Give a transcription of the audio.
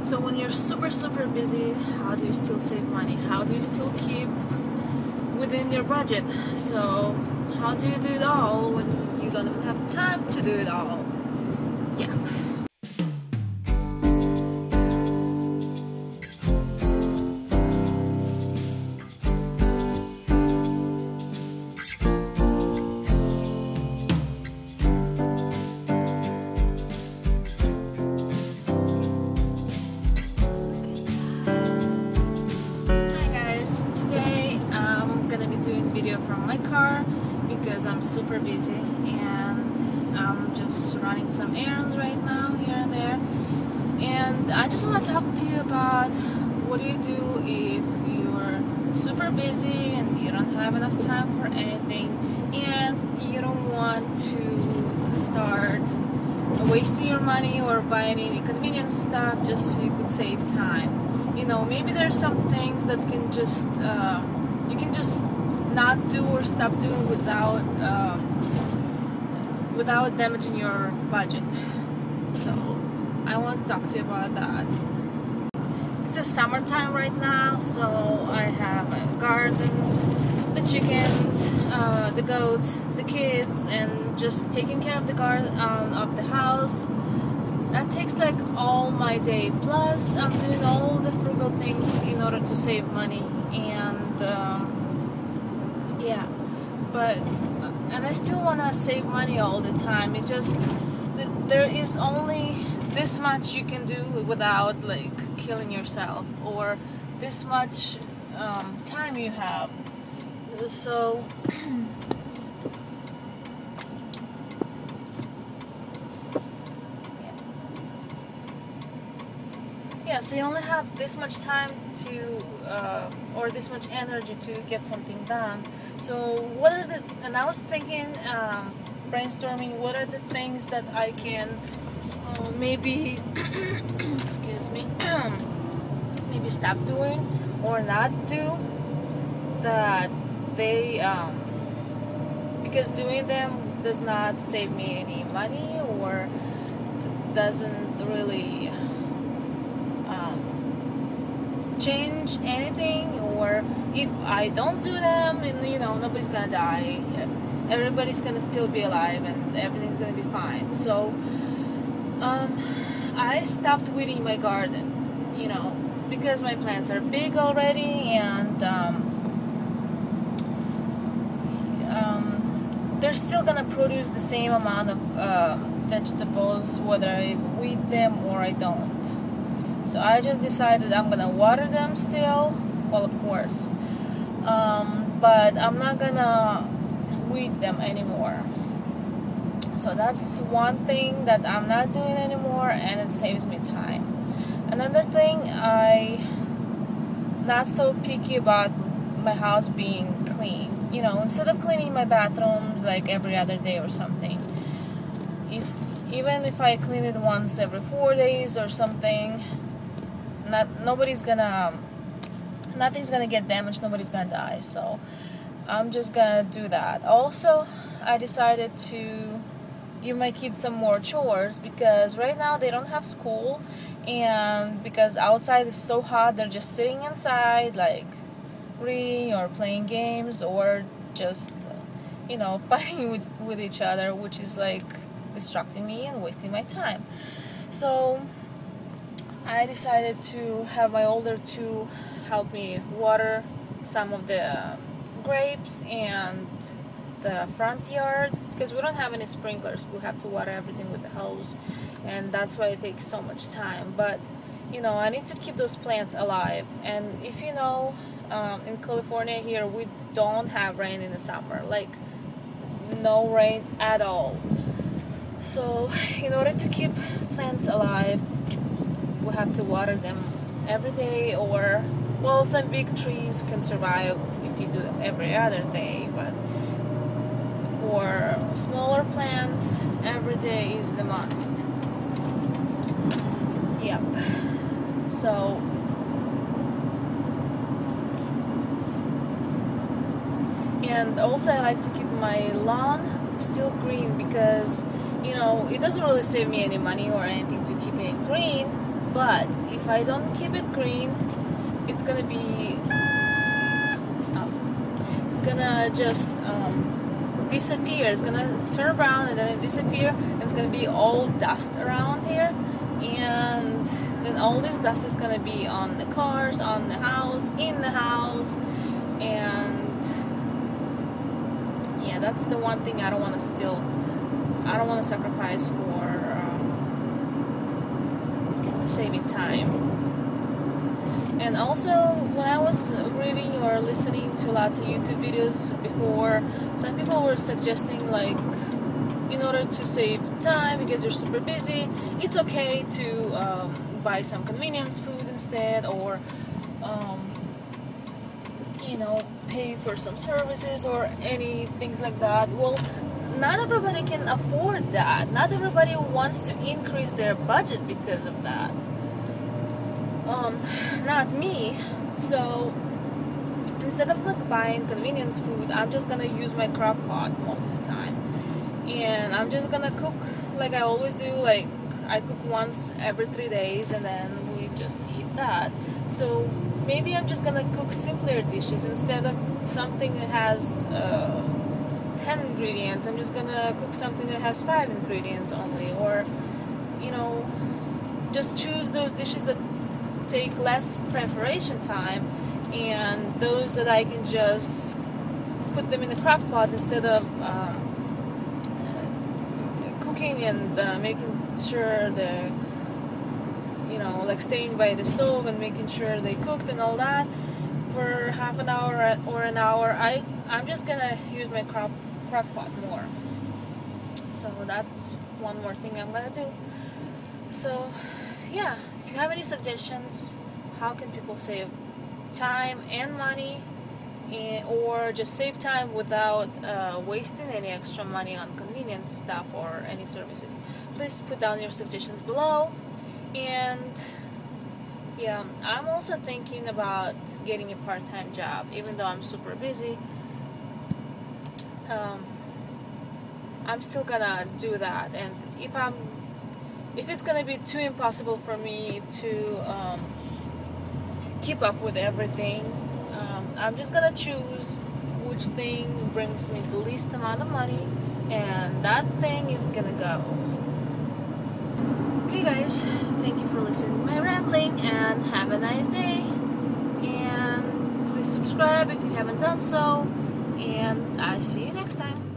So when you're super busy, how do you still save money? How do you still keep within your budget? So how do you do it all when you don't even have time to do it all? Yeah. Today I'm gonna be doing video from my car because I'm super busy and I'm just running some errands right now here and there, and I just want to talk to you about what do you do if you're super busy and you don't have enough time for anything and you don't want to start wasting your money or buying any convenient stuff just so you could save time. You know, maybe there's some things that can just you can just not do or stop doing without damaging your budget. So I want to talk to you about that. It's a summertime right now, so I have a garden, the chickens, the goats, the kids, and just taking care of the garden, of the house. That takes like all my day, plus I'm doing all the frugal things in order to save money, and yeah, and I still want to save money all the time. It just, there is only this much you can do without like killing yourself, or this much time you have. So yeah, so you only have this much time to, or this much energy to get something done. So what are the, and I was thinking, brainstorming, what are the things that I can maybe, excuse me, maybe stop doing or not do, that they, because doing them does not save me any money or doesn't really change anything, or if I don't do them, and you know, nobody's gonna die, everybody's gonna still be alive and everything's gonna be fine. So I stopped weeding my garden, you know, because my plants are big already, and they're still gonna produce the same amount of vegetables whether I weed them or I don't. So I just decided I'm gonna water them still, well, of course, but I'm not gonna weed them anymore. So that's one thing that I'm not doing anymore, and it saves me time. Another thing, I'm not so picky about my house being clean. You know, instead of cleaning my bathrooms like every other day or something, even if I clean it once every 4 days or something, nothing's gonna get damaged, nobody's gonna die. So I'm just gonna do that. Also, I decided to give my kids some more chores because right now they don't have school, and because outside is so hot, they're just sitting inside like reading or playing games or just you know, fighting with each other, which is like distracting me and wasting my time. So I decided to have my older two help me water some of the grapes and the front yard, because we don't have any sprinklers. We have to water everything with the hose, and that's why it takes so much time. But you know, I need to keep those plants alive. And if you know, in California here, we don't have rain in the summer, like no rain at all. So in order to keep plants alive, we have to water them every day, or well, some big trees can survive if you do it every other day, but for smaller plants, every day is the must. Yep. So and also I like to keep my lawn still green, because you know, it doesn't really save me any money or anything to keep it green, but if I don't keep it green, it's gonna be it's gonna just disappear. It's gonna turn brown and then disappear, and it's gonna be all dust around here, and then all this dust is gonna be on the cars, on the house, in the house, and yeah, that's the one thing I don't want to sacrifice for saving time. And also, when I was reading or listening to lots of YouTube videos before, some people were suggesting, like, in order to save time because you're super busy, it's okay to buy some convenience food instead, or pay for some services or any things like that. Well, not everybody can afford that. Not everybody wants to increase their budget because of that. Not me. So instead of like buying convenience food, I'm just gonna use my crock pot most of the time, and I'm just gonna cook like I always do. Like, I cook once every 3 days, and then we just eat that. So maybe I'm just gonna cook simpler dishes instead of something that has 10 ingredients. I'm just gonna cook something that has 5 ingredients only, or just choose those dishes that take less preparation time, and those that I can just put them in the crock pot instead of cooking and making sure the like staying by the stove and making sure they cooked and all that for half an hour or an hour. I'm just gonna use my crock pot more. So that's one more thing I'm gonna do. So yeah, if you have any suggestions, how can people save time and money, or just save time without wasting any extra money on convenience stuff or any services, please put down your suggestions below. And yeah, I'm also thinking about getting a part-time job, even though I'm super busy. I'm still gonna do that, and if it's gonna be too impossible for me to keep up with everything, I'm just gonna choose which thing brings me the least amount of money, and that thing is gonna go. Okay guys, thank you for listening to my rambling, and have a nice day, and please subscribe if you haven't done so, and I see you next time.